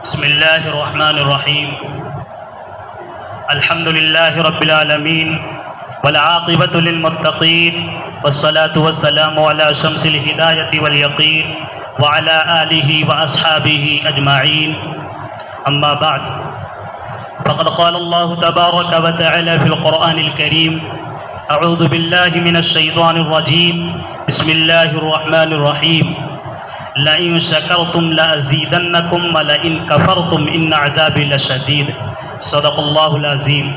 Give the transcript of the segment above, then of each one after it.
بسم الله الرحمن الرحيم. الحمد لله رب العالمين والعاقبة للمتقين والصلاة والسلام على شمس الهداية واليقين وعلى آله وأصحابه أجمعين. أما بعد، فقد قال الله تبارك وتعالى في القرآن الكريم: أعوذ بالله من الشيطان الرجيم، بسم الله الرحمن الرحيم. لئن شكرتم لأزيدنكم ولئن كفرتم إن عذابي لشديد. صدق الله العظيم.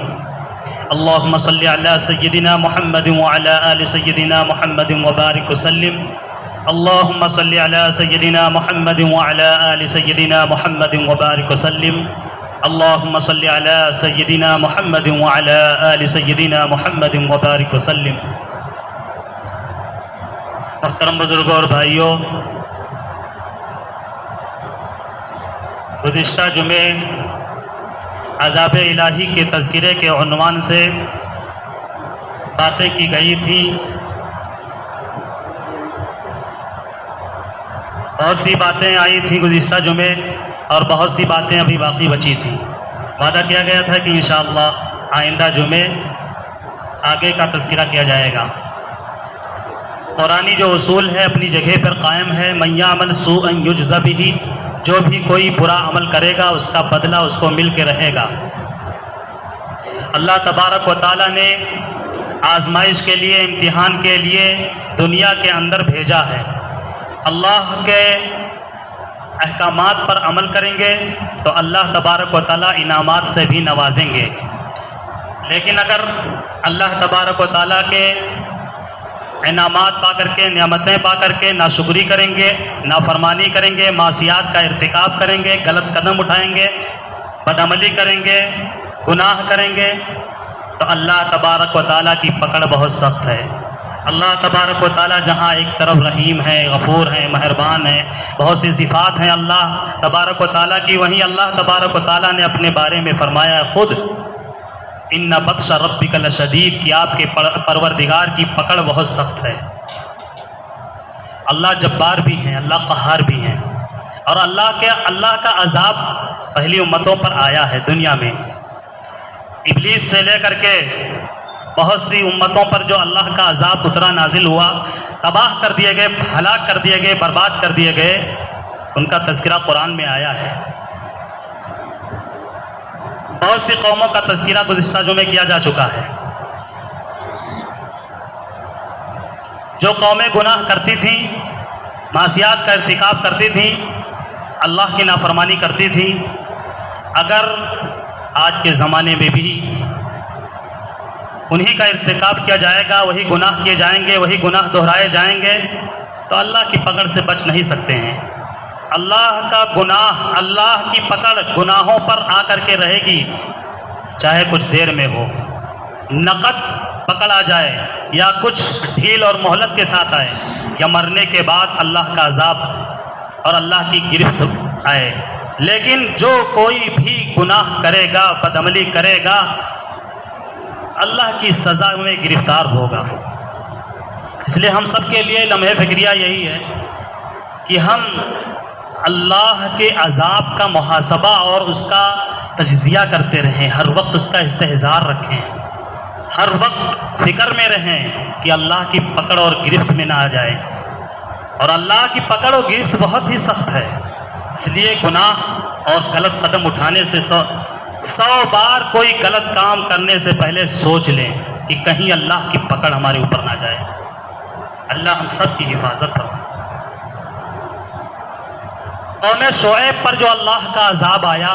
اللهم صل على سيدنا محمد وعلى آل سيدنا محمد وبارك وسلم. اللهم صل على سيدنا محمد وعلى آل سيدنا محمد وبارك وسلم. اللهم صل على سيدنا محمد وعلى آل سيدنا محمد وبارك وسلم. محترم بزرگوں اور بھائیوں، گزشتہ جمعے عذاب الہی کے تذکرے کے عنوان سے باتیں کی گئی تھیں. بہت سی باتیں آئی تھیں گزشتہ جمعے اور بہت سی باتیں ابھی باقی بچی تھیں. وعدہ کیا گیا تھا کہ انشاءاللہ آئندہ جمعے آگے کا تذکرہ کیا جائے گا. قرآنی جو اصول ہے اپنی جگہ پر قائم ہے. من یعمل سوءا یجز بہ، جو بھی کوئی برا عمل کرے گا اس کا بدلہ اس کو مل کے رہے گا. اللہ تبارک و تعالیٰ نے آزمائش کے لیے، امتحان کے لیے دنیا کے اندر بھیجا ہے. اللہ کے احکامات پر عمل کریں گے تو اللہ تبارک و تعالیٰ انعامات سے بھی نوازیں گے. لیکن اگر اللہ تبارک و تعالیٰ کے انعامات پا کر کے، نعمتیں پا کر کے ناشکری کریں گے، نافرمانی کریں گے، معصیات کا ارتکاب کریں گے، غلط قدم اٹھائیں گے، بدعملی کریں گے، گناہ کریں گے، تو اللہ تبارک و تعالیٰ کی پکڑ بہت سخت ہے. اللہ تبارک و تعالیٰ جہاں ایک طرف رحیم ہے، غفور ہے، مہربان ہے، بہت سی صفات ہیں اللہ تبارک و تعالیٰ کی، وہیں اللہ تبارک و تعالیٰ نے اپنے بارے میں فرمایا ہے خود: ان بطش ربک لشدید، کہ آپ کے پروردگار کی پکڑ بہت سخت ہے. اللہ جبار بھی ہیں، اللہ قہار بھی ہیں، اور اللہ کا عذاب پہلی امتوں پر آیا ہے دنیا میں. ابلیس سے لے کر کے بہت سی امتوں پر جو اللہ کا عذاب اترا، نازل ہوا، تباہ کر دیے گئے، ہلاک کر دیے گئے، برباد کر دیے گئے، ان کا تذکرہ قرآن میں آیا ہے. بہت سی قوموں کا تذکرہ گزشتہ جمعے کیا جا چکا ہے. جو قومیں گناہ کرتی تھیں، معصیات کا ارتکاب کرتی تھیں، اللہ کی نافرمانی کرتی تھیں، اگر آج کے زمانے میں بھی انہی کا ارتکاب کیا جائے گا، وہی گناہ کیے جائیں گے، وہی گناہ دہرائے جائیں گے، تو اللہ کی پکڑ سے بچ نہیں سکتے ہیں. اللہ کا گناہ، اللہ کی پکڑ گناہوں پر آ کر کے رہے گی، چاہے کچھ دیر میں ہو، نقد پکڑ آ جائے یا کچھ ڈھیل اور مہلت کے ساتھ آئے، یا مرنے کے بعد اللہ کا عذاب اور اللہ کی گرفت آئے. لیکن جو کوئی بھی گناہ کرے گا، بدعملی کرے گا، اللہ کی سزا میں گرفتار ہوگا. اس لیے ہم سب کے لیے لمحہ فکریہ یہی ہے کہ ہم اللہ کے عذاب کا محاسبہ اور اس کا تجزیہ کرتے رہیں، ہر وقت اس کا استحضار رکھیں، ہر وقت فکر میں رہیں کہ اللہ کی پکڑ اور گرفت میں نہ آ جائے. اور اللہ کی پکڑ اور گرفت بہت ہی سخت ہے. اس لیے گناہ اور غلط قدم اٹھانے سے 100 بار کوئی غلط کام کرنے سے پہلے سوچ لیں کہ کہیں اللہ کی پکڑ ہمارے اوپر نہ جائے. اللہ ہم سب کی حفاظت فرمائے. قوم شعیب پر جو اللہ کا عذاب آیا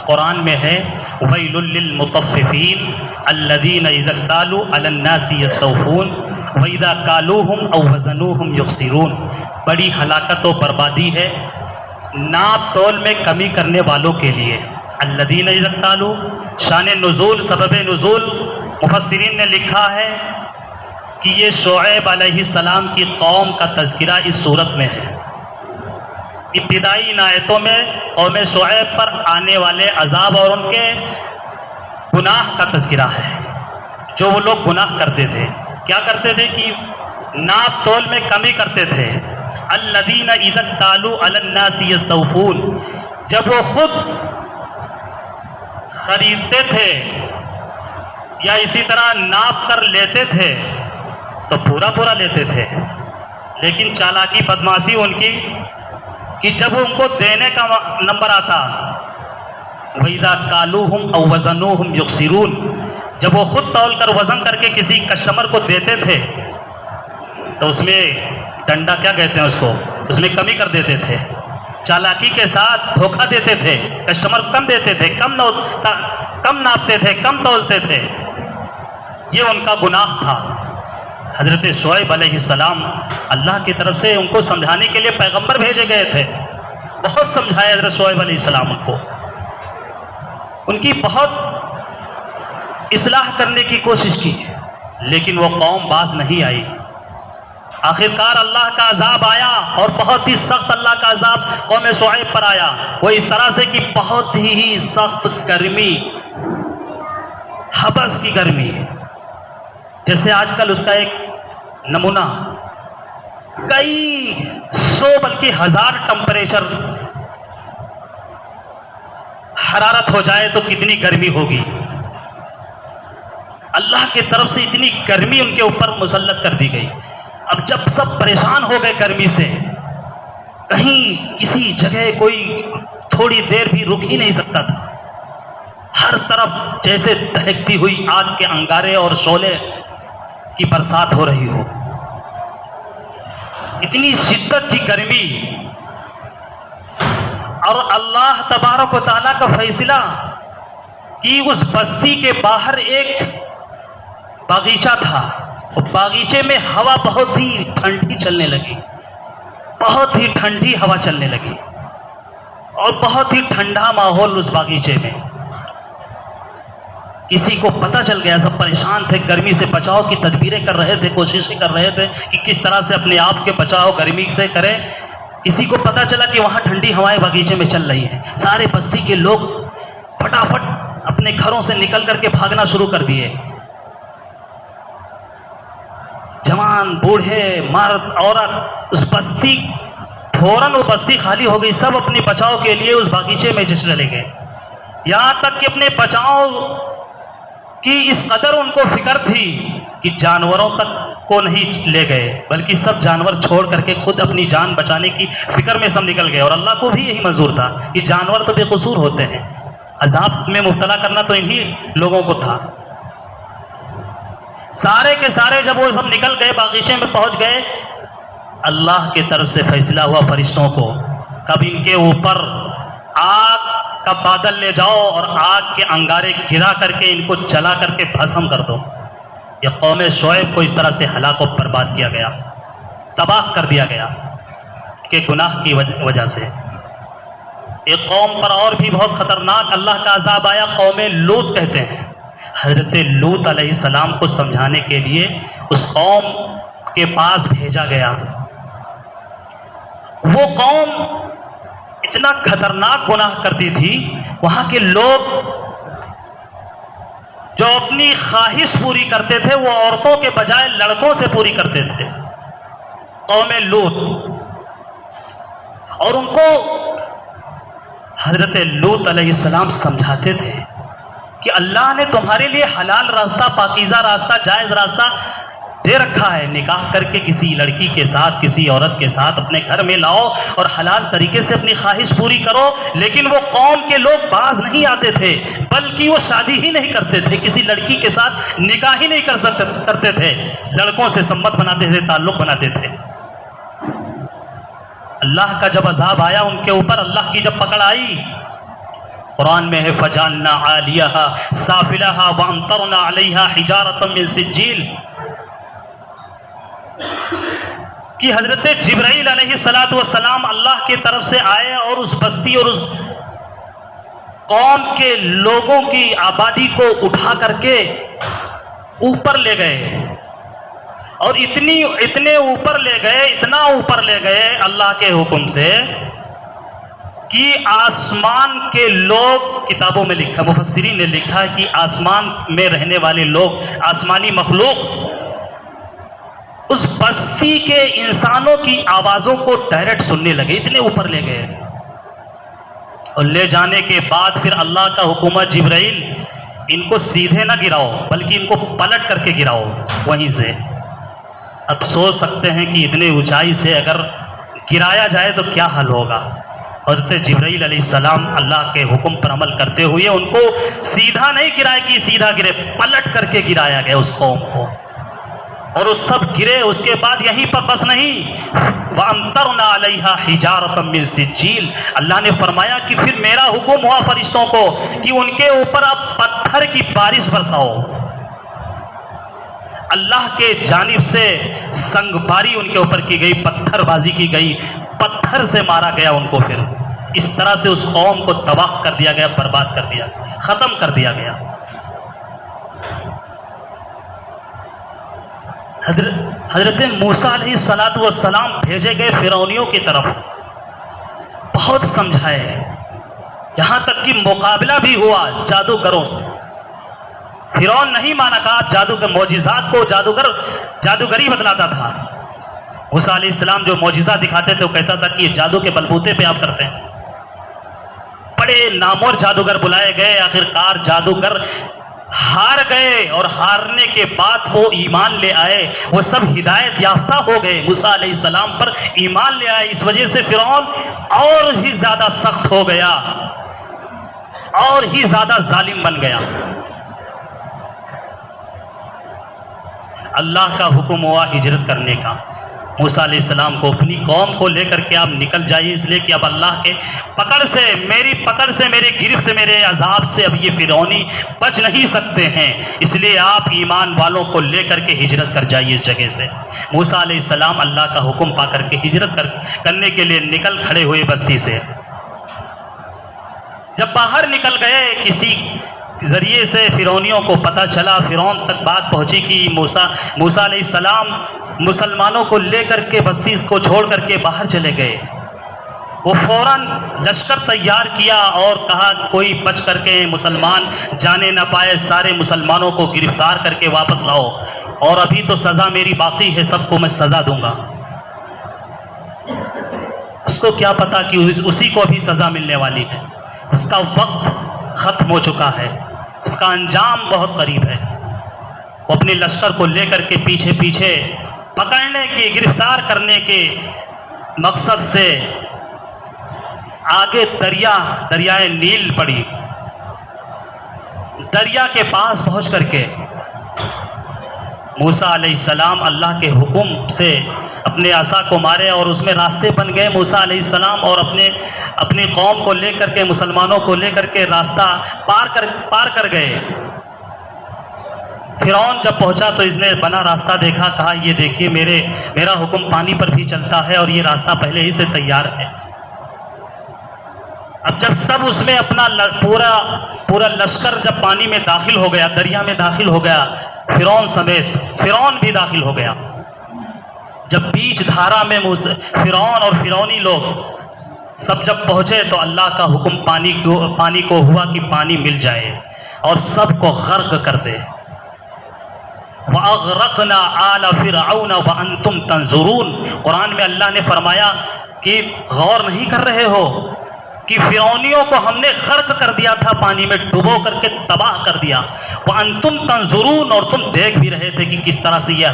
قرآن میں ہے: ویل للمطففین الذین اذا اکتالوا علی الناس یستوفون واذا کالوہم او وزنوہم یخسرون. بڑی ہلاکت و بربادی ہے ناپ تول میں کمی کرنے والوں کے لیے. الذین اذا اکتالوا، شان نزول، سبب نزول مفسرین نے لکھا ہے کہ یہ شعیب علیہ السلام کی قوم کا تذکرہ اس صورت میں ہے. ابتدائی آیتوں میں قوم شعیب پر آنے والے عذاب اور ان کے گناہ کا تذکرہ ہے. جو وہ لوگ گناہ کرتے تھے، کیا کرتے تھے کہ ناپ تول میں کمی کرتے تھے. الذین اذا اکتالوا علی الناس یستوفون، جب وہ خود خریدتے تھے یا اسی طرح ناپ کر لیتے تھے تو پورا پورا لیتے تھے، لیکن چالاکی بدمعاشی ان کی کہ جب ان کو دینے کا نمبر آتا وَإِذَا كَالُوهُمْ أَوْ وَزَنُوهُمْ يُخْسِرُونَ، جب وہ خود تول کر وزن کر کے کسی کسٹمر کو دیتے تھے تو اس میں ڈنڈا کیا کہتے ہیں اس کو، اس میں کمی کر دیتے تھے، چالاکی کے ساتھ دھوکہ دیتے تھے، کسٹمر کم دیتے تھے، کم ناپتے تھے، کم تولتے تھے، یہ ان کا گناہ تھا۔ حضرت شعیب علیہ السلام اللہ کی طرف سے ان کو سمجھانے کے لیے پیغمبر بھیجے گئے تھے، بہت سمجھائے حضرت شعیب علیہ السلام ان کو، ان کی بہت اصلاح کرنے کی کوشش کی، لیکن وہ قوم باز نہیں آئی۔ آخرکار اللہ کا عذاب آیا اور بہت ہی سخت اللہ کا عذاب قوم شعیب پر آیا، وہ اس طرح سے کہ بہت ہی سخت گرمی، حبس کی گرمی، جیسے آج کل اس کا ایک نمونہ کئی سو بلکہ ہزار ٹمپریچر حرارت ہو جائے تو کتنی گرمی ہوگی، اللہ کی طرف سے اتنی گرمی ان کے اوپر مسلط کر دی گئی۔ اب جب سب پریشان ہو گئے گرمی سے، کہیں کسی جگہ کوئی تھوڑی دیر بھی رک ہی نہیں سکتا تھا، ہر طرف جیسے دہکتی ہوئی آگ کے انگارے اور شعلے کی برسات ہو رہی ہو، اتنی شدت کی گرمی، اور اللہ تبارک و تعالیٰ کا فیصلہ کہ اس بستی کے باہر ایک باغیچہ تھا، اس باغیچے میں ہوا بہت ہی ٹھنڈی چلنے لگی، بہت ہی ٹھنڈی ہوا چلنے لگی اور بہت ہی ٹھنڈا ماحول اس باغیچے میں۔ کسی کو پتہ چل گیا، سب پریشان تھے، گرمی سے بچاؤ کی تدبیریں کر رہے تھے، کوششیں کر رہے تھے کہ کس طرح سے اپنے آپ کے بچاؤ گرمی سے کریں۔ کسی کو پتہ چلا کہ وہاں ٹھنڈی ہوائیں باغیچے میں چل رہی ہیں، سارے بستی کے لوگ پھٹافٹ اپنے گھروں سے نکل کر کے بھاگنا شروع کر دیے، جوان، بوڑھے، مرد، عورت، اس بستی فوراً وہ بستی خالی ہو گئی، سب اپنے بچاؤ کے لیے اس باغیچے میں چلے گئے، یہاں تک کہ اپنے بچاؤ کی اس قدر ان کو فکر تھی کہ جانوروں تک کو نہیں لے گئے، بلکہ سب جانور چھوڑ کر کے خود اپنی جان بچانے کی فکر میں سب نکل گئے، اور اللہ کو بھی یہی منظور تھا کہ جانور تو بے قصور ہوتے ہیں، عذاب میں مبتلا کرنا تو انہی لوگوں کو تھا۔ سارے کے سارے جب وہ سب نکل گئے، باغیچے میں پہنچ گئے، اللہ کی طرف سے فیصلہ ہوا فرشتوں کو، کب ان کے اوپر آگ کا بادل لے جاؤ اور آگ کے انگارے گرا کر کے ان کو جلا کر کے بھسم کر دو۔ یہ قوم شعیب کو اس طرح سے ہلاک و برباد کیا گیا، تباہ کر دیا گیا کہ گناہ کی وجہ سے۔ ایک قوم پر اور بھی بہت خطرناک اللہ کا عذاب آیا، قوم لوط کہتے ہیں، حضرت لوط علیہ السلام کو سمجھانے کے لیے اس قوم کے پاس بھیجا گیا۔ وہ قوم اتنا خطرناک گناہ کرتی تھی، وہاں کے لوگ جو اپنی خواہش پوری کرتے تھے وہ عورتوں کے بجائے لڑکوں سے پوری کرتے تھے، قوم لوط، اور ان کو حضرت لوط علیہ السلام سمجھاتے تھے کہ اللہ نے تمہارے لیے حلال راستہ، پاکیزہ راستہ، جائز راستہ دے رکھا ہے، نکاح کر کے کسی لڑکی کے ساتھ، کسی عورت کے ساتھ اپنے گھر میں لاؤ اور حلال طریقے سے اپنی خواہش پوری کرو۔ لیکن وہ قوم کے لوگ باز نہیں آتے تھے، بلکہ وہ شادی ہی نہیں کرتے تھے، کسی لڑکی کے ساتھ نکاح ہی نہیں کرتے تھے، لڑکوں سے سمت بناتے تھے، تعلق بناتے تھے۔ اللہ کا جب عذاب آیا ان کے اوپر، اللہ کی جب پکڑ آئی، قرآن میں ہے فَجَعَلْنَا عَالِيَهَا سَافِلَهَا وَأَمْطَرْنَا عَلَيْهَا حِجَارَةً مِّن سِجِّيلٍ، کہ حضرت جبرائیل علیہ السلام اللہ کی طرف سے آئے اور اس بستی اور اس قوم کے لوگوں کی آبادی کو اٹھا کر کے اوپر لے گئے، اور اتنے اوپر لے گئے، اتنا اوپر لے گئے اللہ کے حکم سے کہ آسمان کے لوگ، کتابوں میں لکھا، مفسرین نے لکھا ہے کہ آسمان میں رہنے والے لوگ، آسمانی مخلوق اس بستی کے انسانوں کی آوازوں کو ڈائریکٹ سننے لگے، اتنے اوپر لے گئے۔ اور لے جانے کے بعد پھر اللہ کا حکم ہے جبرائیل ان کو سیدھے نہ گراؤ بلکہ ان کو پلٹ کر کے گراؤ وہیں سے۔ اب سوچ سکتے ہیں کہ اتنے اونچائی سے اگر گرایا جائے تو کیا حل ہوگا۔ حضرت جبرائیل علیہ السلام اللہ کے حکم پر عمل کرتے ہوئے ان کو سیدھا نہیں گرائے کہ سیدھا گرے، پلٹ کر کے گرایا گیا اس قوم کو، اور اس سب گرے۔ اس کے بعد یہیں پر بس نہیں، وَأَمْطَرْنَا عَلَيْهَا حِجَارَةً مِّن سِجِّيلٍ، اللہ نے فرمایا کہ پھر میرا حکم ہوا فرشتوں کو کہ ان کے اوپر آپ پتھر کی بارش برساؤ۔ اللہ کے جانب سے سنگ باری ان کے اوپر کی گئی، پتھر بازی کی گئی، پتھر سے مارا گیا ان کو۔ پھر اس طرح سے اس قوم کو تباہ کر دیا گیا، برباد کر دیا، ختم کر دیا گیا۔ حضرت موسیٰ علیہ السلام بھیجے گئے فرعونیوں کی طرف، بہت سمجھائے، یہاں تک کہ مقابلہ بھی ہوا جادوگروں سے۔ فرعون نہیں مانا، کہا جادو کے معجزات کو جادوگری بتلاتا تھا۔ موسیٰ علیہ السلام جو معجزہ دکھاتے تھے وہ کہتا تھا کہ یہ جادو کے بلبوتے پہ آپ کرتے ہیں۔ بڑے نامور جادوگر بلائے گئے، آخرکار جادوگر ہار گئے، اور ہارنے کے بعد وہ ایمان لے آئے، وہ سب ہدایت یافتہ ہو گئے، موسیٰ علیہ السلام پر ایمان لے آئے۔ اس وجہ سے فرعون اور ہی زیادہ سخت ہو گیا، اور ہی زیادہ ظالم بن گیا۔ اللہ کا حکم ہوا ہجرت کرنے کا۔ موسیٰ علیہ السلام کو اپنی قوم کو لے کر کے آپ نکل جائیے، اس لیے کہ اب اللہ کے پکڑ سے، میری پکڑ سے، میری گرفت، میرے عذاب سے اب یہ فرعونی بچ نہیں سکتے ہیں، اس لیے آپ ایمان والوں کو لے کر کے ہجرت کر جائیے اس جگہ سے۔ موسیٰ علیہ السلام اللہ کا حکم پا کر کے ہجرت کرنے کے لیے نکل کھڑے ہوئے بستی سے۔ جب باہر نکل گئے، کسی ذریعے سے فرعونیوں کو پتہ چلا، فرعون تک بات پہنچی کہ موسیٰ علیہ السلام مسلمانوں کو لے کر کے بستی کو چھوڑ کر کے باہر چلے گئے۔ وہ فوراً لشکر تیار کیا اور کہا کوئی بچ کر کے مسلمان جانے نہ پائے، سارے مسلمانوں کو گرفتار کر کے واپس لاؤ، اور ابھی تو سزا میری باقی ہے، سب کو میں سزا دوں گا۔ اس کو کیا پتا کہ اسی کو ابھی سزا ملنے والی ہے، اس کا وقت ختم ہو چکا ہے، اس کا انجام بہت قریب ہے۔ وہ اپنے لشکر کو لے کر کے پیچھے پیچھے پکڑنے کے، گرفتار کرنے کے مقصد سے آگے دریائے نیل پڑی، دریا کے پاس پہنچ کر کے موسیٰ علیہ السلام اللہ کے حکم سے اپنے عصا کو مارے، اور اس میں راستے بن گئے۔ موسیٰ علیہ السلام اور اپنی قوم کو لے کر کے، مسلمانوں کو لے کر کے راستہ پار کر گئے۔ فرعون جب پہنچا تو اس نے بنا راستہ دیکھا، کہا یہ دیکھیے میرا حکم پانی پر بھی چلتا ہے، اور یہ راستہ پہلے ہی سے تیار ہے۔ اب جب سب اس میں اپنا پورا لشکر جب پانی میں داخل ہو گیا، دریا میں داخل ہو گیا، فرعون سمیت، فرعون بھی داخل ہو گیا۔ جب بیچ دھارا میں فرعون اور فرعونی لوگ سب جب پہنچے تو اللہ کا حکم پانی کو ہوا کہ پانی مل جائے اور سب کو غرق کر دے۔ وَأَغْرَقْنَا آلَ فِرْعَوْنَ وَأَنْتُمْ تَنْظُرُونَ، قرآن میں اللہ نے فرمایا کہ غور نہیں کر رہے ہو کہ فرعونیوں کو ہم نے غرق کر دیا تھا، پانی میں ڈبو کر کے تباہ کر دیا۔ وَأَنْتُمْ تَنْظُرُونَ، اور تم دیکھ بھی رہے تھے کہ کس طرح سے یہ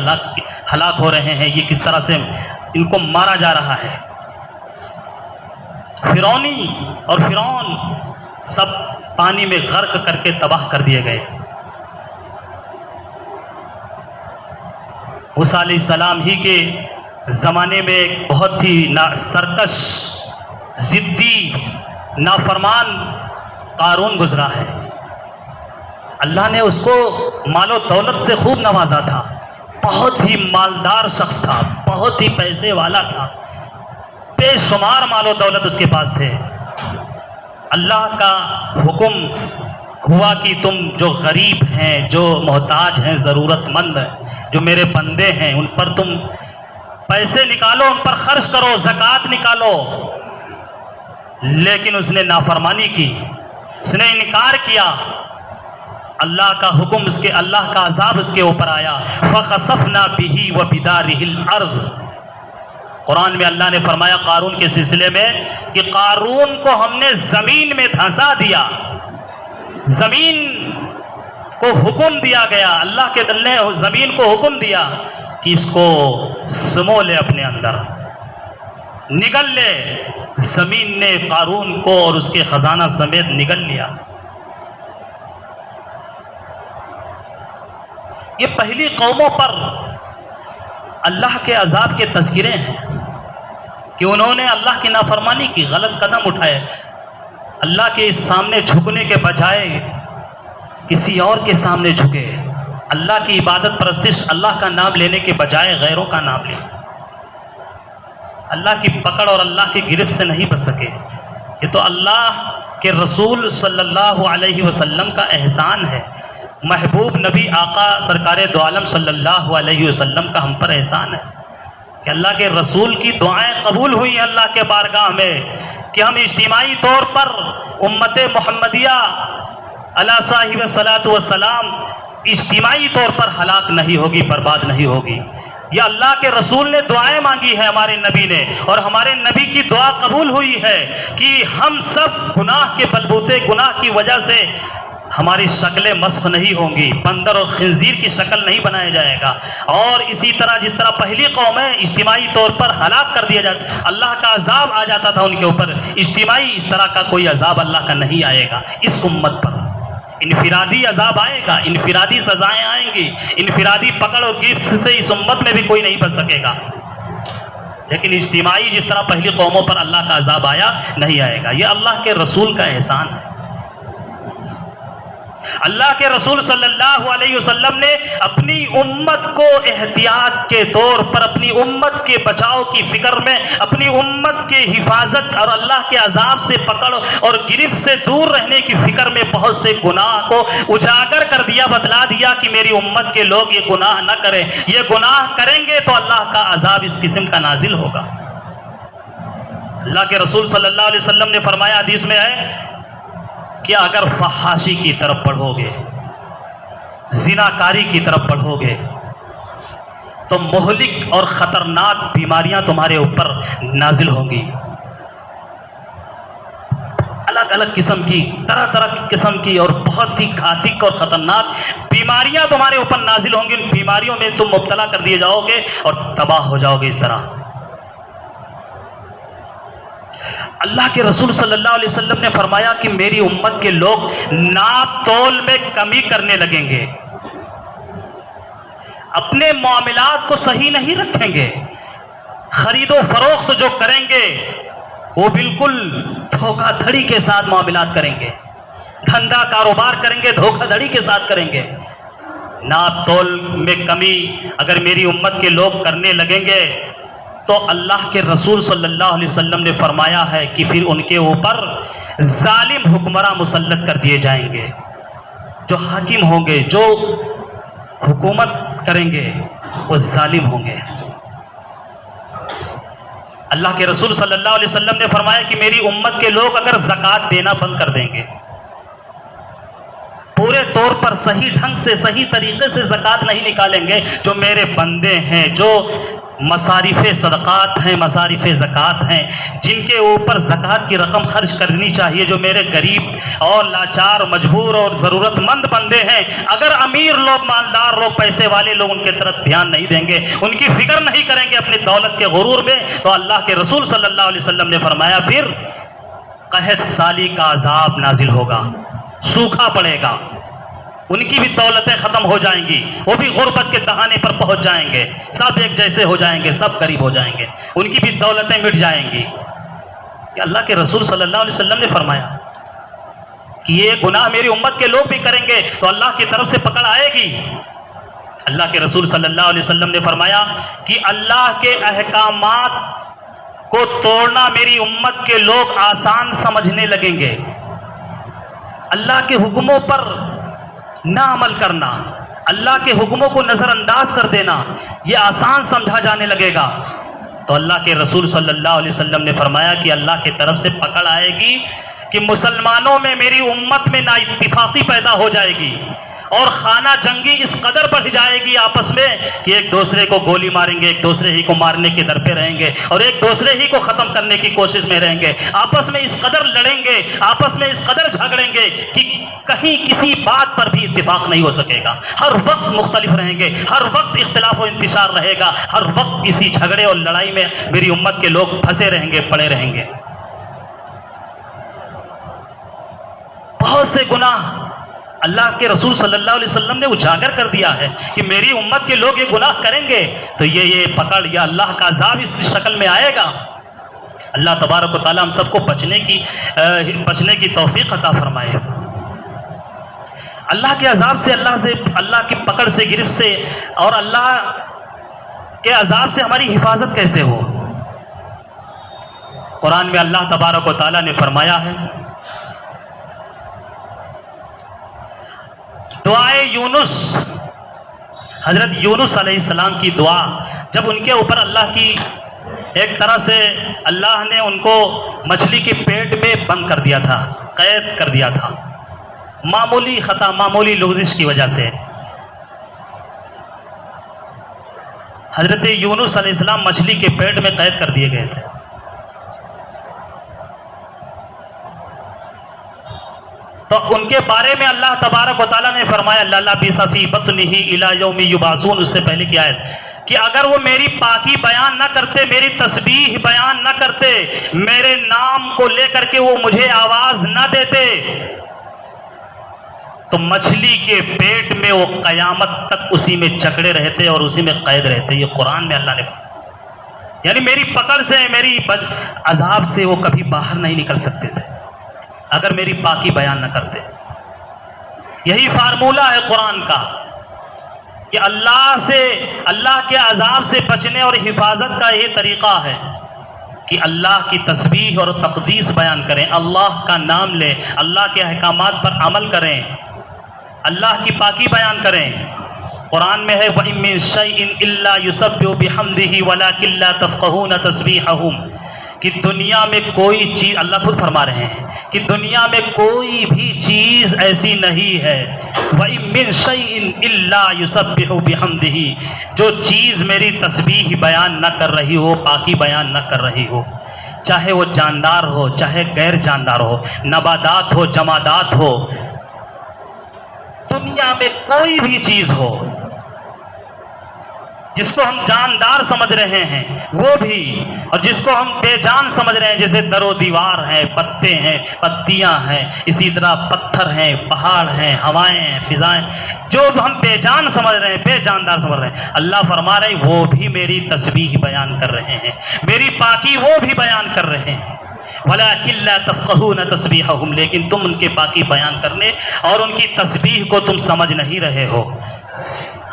ہلاک ہو رہے ہیں، یہ کس طرح سے ان کو مارا جا رہا ہے۔ فرعونی اور فرعون سب پانی میں غرق کر کے تباہ کر دیے گئے۔ موسیٰ علیہ السلام ہی کے زمانے میں ایک بہت ہی سرکش، ضدی، نافرمان قارون گزرا ہے۔ اللہ نے اس کو مال و دولت سے خوب نوازا تھا، بہت ہی مالدار شخص تھا، بہت ہی پیسے والا تھا، بے شمار مال و دولت اس کے پاس تھے۔ اللہ کا حکم ہوا کہ تم جو غریب ہیں، جو محتاج ہیں، ضرورت مند ہیں، جو میرے بندے ہیں، ان پر تم پیسے نکالو، ان پر خرچ کرو، زکوٰۃ نکالو۔ لیکن اس نے نافرمانی کی، اس نے انکار کیا۔ اللہ کا حکم، اللہ کا عذاب اس کے اوپر آیا۔ فَخَسَفْنَا بِهِ وَبِدَارِهِ الْأَرْضِ، قرآن میں اللہ نے فرمایا قارون کے سلسلے میں کہ قارون کو ہم نے زمین میں دھنسا دیا، زمین کو حکم دیا گیا، اللہ کے دل نے زمین کو حکم دیا کہ اس کو سمو لے، اپنے اندر نگل لے۔ زمین نے قارون کو اور اس کے خزانہ سمیت نگل لیا۔ یہ پہلی قوموں پر اللہ کے عذاب کے تذکرے ہیں کہ انہوں نے اللہ کی نافرمانی کی، غلط قدم اٹھائے، اللہ کے سامنے جھکنے کے بجائے کسی اور کے سامنے جھکے، اللہ کی عبادت پرستش، اللہ کا نام لینے کے بجائے غیروں کا نام لے، اللہ کی پکڑ اور اللہ کی گرفت سے نہیں بچ سکے۔ یہ تو اللہ کے رسول صلی اللہ علیہ وسلم کا احسان ہے، محبوب نبی آقا سرکار دو عالم صلی اللہ علیہ وسلم کا ہم پر احسان ہے کہ اللہ کے رسول کی دعائیں قبول ہوئی ہیں اللہ کے بارگاہ میں، کہ ہم اجتماعی طور پر امت محمدیہ علی صاحب الصلاۃ والسلام اجتماعی طور پر ہلاک نہیں ہوگی، برباد نہیں ہوگی۔ یہ اللہ کے رسول نے دعائیں مانگی ہے ہمارے نبی نے، اور ہمارے نبی کی دعا قبول ہوئی ہے کہ ہم سب گناہ کے بلبوتے، گناہ کی وجہ سے ہماری شکلیں مسخ نہیں ہوں گی، بندر اور خنزیر کی شکل نہیں بنایا جائے گا، اور اسی طرح جس طرح پہلی قومیں اجتماعی طور پر ہلاک کر دیا جاتا، اللہ کا عذاب آ جاتا تھا ان کے اوپر، اجتماعی اس طرح کا کوئی عذاب اللہ کا نہیں آئے گا اس امت پر۔ انفرادی عذاب آئے گا، انفرادی سزائیں آئیں گی، انفرادی پکڑ اور گرفت سے اس امت میں بھی کوئی نہیں بچ سکے گا، لیکن اجتماعی جس طرح پہلی قوموں پر اللہ کا عذاب آیا نہیں آئے گا۔ یہ اللہ کے رسول کا احسان ہے۔ اللہ کے رسول صلی اللہ علیہ وسلم نے اپنی امت کو احتیاط کے طور پر، اپنی امت کے بچاؤ کی فکر میں، اپنی امت کے حفاظت اور اللہ کے عذاب سے پکڑ اور گرفت سے دور رہنے کی فکر میں بہت سے گناہ کو اجاگر کر دیا، بتلا دیا کہ میری امت کے لوگ یہ گناہ نہ کریں، یہ گناہ کریں گے تو اللہ کا عذاب اس قسم کا نازل ہوگا۔ اللہ کے رسول صلی اللہ علیہ وسلم نے فرمایا، حدیث میں ہے کہ اگر فحاشی کی طرف بڑھو گے، زناکاری کی طرف بڑھو گے، تو مہلک اور خطرناک بیماریاں تمہارے اوپر نازل ہوں گی۔ الگ الگ قسم کی، طرح طرح کی قسم کی اور بہت ہی گھاتک اور خطرناک بیماریاں تمہارے اوپر نازل ہوں گی۔ ان بیماریوں میں تم مبتلا کر دیے جاؤ گے اور تباہ ہو جاؤ گے۔ اس طرح اللہ کے رسول صلی اللہ علیہ وسلم نے فرمایا کہ میری امت کے لوگ ناپ تول میں کمی کرنے لگیں گے، اپنے معاملات کو صحیح نہیں رکھیں گے، خرید و فروخت جو کریں گے وہ بالکل دھوکہ دھڑی کے ساتھ معاملات کریں گے، دھندا کاروبار کریں گے دھوکہ دھڑی کے ساتھ کریں گے۔ ناپ تول میں کمی اگر میری امت کے لوگ کرنے لگیں گے تو اللہ کے رسول صلی اللہ علیہ وسلم نے فرمایا ہے کہ پھر ان کے اوپر ظالم حکمراں مسلط کر دیے جائیں گے، جو حاکم ہوں گے، جو حکومت کریں گے وہ ظالم ہوں گے۔ اللہ کے رسول صلی اللہ علیہ وسلم نے فرمایا کہ میری امت کے لوگ اگر زکوٰۃ دینا بند کر دیں گے، پورے طور پر صحیح ڈھنگ سے، صحیح طریقے سے زکوٰۃ نہیں نکالیں گے، جو میرے بندے ہیں، جو مصارف صدقات ہیں، مصارف زکوٰۃ ہیں، جن کے اوپر زکوٰۃ کی رقم خرچ کرنی چاہیے، جو میرے غریب اور لاچار، مجبور اور ضرورت مند بندے ہیں، اگر امیر لوگ، مالدار لوگ، پیسے والے لوگ ان کی طرف دھیان نہیں دیں گے، ان کی فکر نہیں کریں گے اپنی دولت کے غرور میں، تو اللہ کے رسول صلی اللہ علیہ وسلم نے فرمایا پھر قحط سالی کا عذاب نازل ہوگا، سوکھا پڑے گا، ان کی بھی دولتیں ختم ہو جائیں گی، وہ بھی غربت کے دہانے پر پہنچ جائیں گے، سب ایک جیسے ہو جائیں گے، سب غریب ہو جائیں گے، ان کی بھی دولتیں مٹ جائیں گی۔ کہ اللہ کے رسول صلی اللہ علیہ وسلم نے فرمایا کہ یہ گناہ میری امت کے لوگ بھی کریں گے تو اللہ کی طرف سے پکڑ آئے گی۔ اللہ کے رسول صلی اللہ علیہ وسلم نے فرمایا کہ اللہ کے احکامات کو توڑنا میری امت کے لوگ آسان سمجھنے لگیں گے، اللہ کے حکموں پر نہ عمل کرنا، اللہ کے حکموں کو نظر انداز کر دینا یہ آسان سمجھا جانے لگے گا۔ تو اللہ کے رسول صلی اللہ علیہ وسلم نے فرمایا کہ اللہ کی طرف سے پکڑ آئے گی کہ مسلمانوں میں، میری امت میں نا اتفاقی پیدا ہو جائے گی، اور خانہ جنگی اس قدر بڑھ جائے گی آپس میں کہ ایک دوسرے کو گولی ماریں گے، ایک دوسرے ہی کو مارنے کے در پہ رہیں گے اور ایک دوسرے ہی کو ختم کرنے کی کوشش میں رہیں گے، آپس میں اس قدر لڑیں گے، آپس میں اس قدر جھگڑیں گے کہ کہیں کسی بات پر بھی اتفاق نہیں ہو سکے گا، ہر وقت مختلف رہیں گے، ہر وقت اختلاف و انتشار رہے گا، ہر وقت اسی جھگڑے اور لڑائی میں میری امت کے لوگ پھنسے رہیں گے، پڑے رہیں گے۔ بہت سے گناہ اللہ کے رسول صلی اللہ علیہ وسلم نے اجاگر کر دیا ہے کہ میری امت کے لوگ یہ گناہ کریں گے تو یہ پکڑ یا اللہ کا عذاب اس شکل میں آئے گا۔ اللہ تبارک و تعالی ہم سب کو بچنے کی توفیق عطا فرمائے۔ اللہ کے عذاب سے، اللہ کی پکڑ سے، گرفت سے اور اللہ کے عذاب سے ہماری حفاظت کیسے ہو؟ قرآن میں اللہ تبارک و تعالی نے فرمایا ہے، دعائے یونس، حضرت یونس علیہ السلام کی دعا، جب ان کے اوپر اللہ کی ایک طرح سے اللہ نے ان کو مچھلی کے پیٹ میں بند کر دیا تھا، قید کر دیا تھا، معمولی خطا، معمولی لغزش کی وجہ سے حضرت یونس علیہ السلام مچھلی کے پیٹ میں قید کر دیے گئے تھے۔ تو ان کے بارے میں اللہ تبارک و تعالیٰ نے فرمایا لَلَبِثَ فِي بَطْنِهِ إِلَى يَوْمِ يُبْعَثُونَ، اس سے پہلے کی آیت کہ اگر وہ میری پاکی بیان نہ کرتے، میری تسبیح بیان نہ کرتے، میرے نام کو لے کر کے وہ مجھے آواز نہ دیتے تو مچھلی کے پیٹ میں وہ قیامت تک اسی میں جکڑے رہتے اور اسی میں قید رہتے۔ یہ قرآن میں اللہ نے فرمایا، یعنی میری پکڑ سے، میری عذاب سے وہ کبھی باہر نہیں نکل سکتے تھے اگر میری پاکی بیان نہ کرتے۔ یہی فارمولہ ہے قرآن کا کہ اللہ کے عذاب سے بچنے اور حفاظت کا یہ طریقہ ہے کہ اللہ کی تسبیح اور تقدیس بیان کریں، اللہ کا نام لیں، اللہ کے احکامات پر عمل کریں، اللہ کی پاکی بیان کریں۔ قرآن میں ہے وَإِن مِّن شَيْءٍ إِلَّا يُسَبِّحُ بِحَمْدِهِ وَلَٰكِن لَّا تَفْقَهُونَ تَسْبِيحَهُمْ، کہ دنیا میں کوئی چیز، اللہ خود فرما رہے ہیں کہ دنیا میں کوئی بھی چیز ایسی نہیں ہے، وَإِن مِّن شَيْءٍ إِلَّا يُسَبِّحُ بِحَمْدِهِ، جو چیز میری تسبیح بیان نہ کر رہی ہو، پاکی بیان نہ کر رہی ہو، چاہے وہ جاندار ہو چاہے غیر جاندار ہو، نباتات ہو جمادات ہو، دنیا میں کوئی بھی چیز ہو جس کو ہم جاندار سمجھ رہے ہیں وہ بھی، اور جس کو ہم بے جان سمجھ رہے ہیں جیسے در و دیوار ہیں، پتے ہیں، پتیاں ہیں، اسی طرح پتھر ہیں، پہاڑ ہیں، ہوائیں ہیں، فضائیں، جو ہم بے جان سمجھ رہے ہیں، بے جاندار سمجھ رہے ہیں، اللہ فرما رہے ہیں وہ بھی میری تسبیح بیان کر رہے ہیں، میری پاکی وہ بھی بیان کر رہے ہیں۔ وَلَٰكِن لَّا تَفْقَهُونَ تَسْبِيحَهُمْ، لیکن تم ان کے پاکی بیان کرنے اور ان کی تسبیح کو تم سمجھ نہیں رہے ہو۔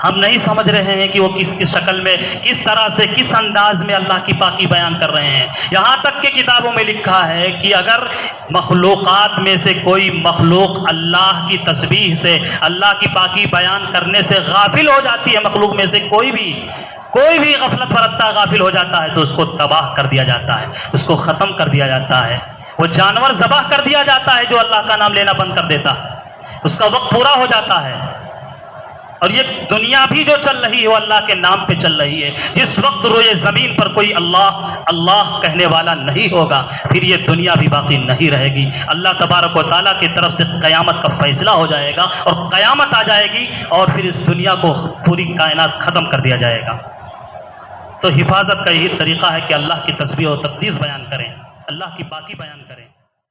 ہم نہیں سمجھ رہے ہیں کہ وہ کس شکل میں، کس طرح سے، کس انداز میں اللہ کی پاکی بیان کر رہے ہیں۔ یہاں تک کہ کتابوں میں لکھا ہے کہ اگر مخلوقات میں سے کوئی مخلوق اللہ کی تسبیح سے، اللہ کی پاکی بیان کرنے سے غافل ہو جاتی ہے، مخلوق میں سے کوئی بھی غفلت برتتا ہے، غافل ہو جاتا ہے، تو اس کو تباہ کر دیا جاتا ہے، اس کو ختم کر دیا جاتا ہے، وہ جانور ذبح کر دیا جاتا ہے جو اللہ کا نام لینا بند کر دیتا ہے، اس کا وقت پورا ہو جاتا ہے۔ اور یہ دنیا بھی جو چل رہی ہے وہ اللہ کے نام پہ چل رہی ہے۔ جس وقت روئے زمین پر کوئی اللہ اللہ کہنے والا نہیں ہوگا پھر یہ دنیا بھی باقی نہیں رہے گی۔ اللہ تبارک و تعالیٰ کی طرف سے قیامت کا فیصلہ ہو جائے گا اور قیامت آ جائے گی اور پھر اس دنیا کو پوری کائنات ختم کر دیا جائے گا۔ تو حفاظت کا یہی طریقہ ہے کہ اللہ کی تسبیح و تقدیس بیان کریں، اللہ کی پاکی بیان کریں۔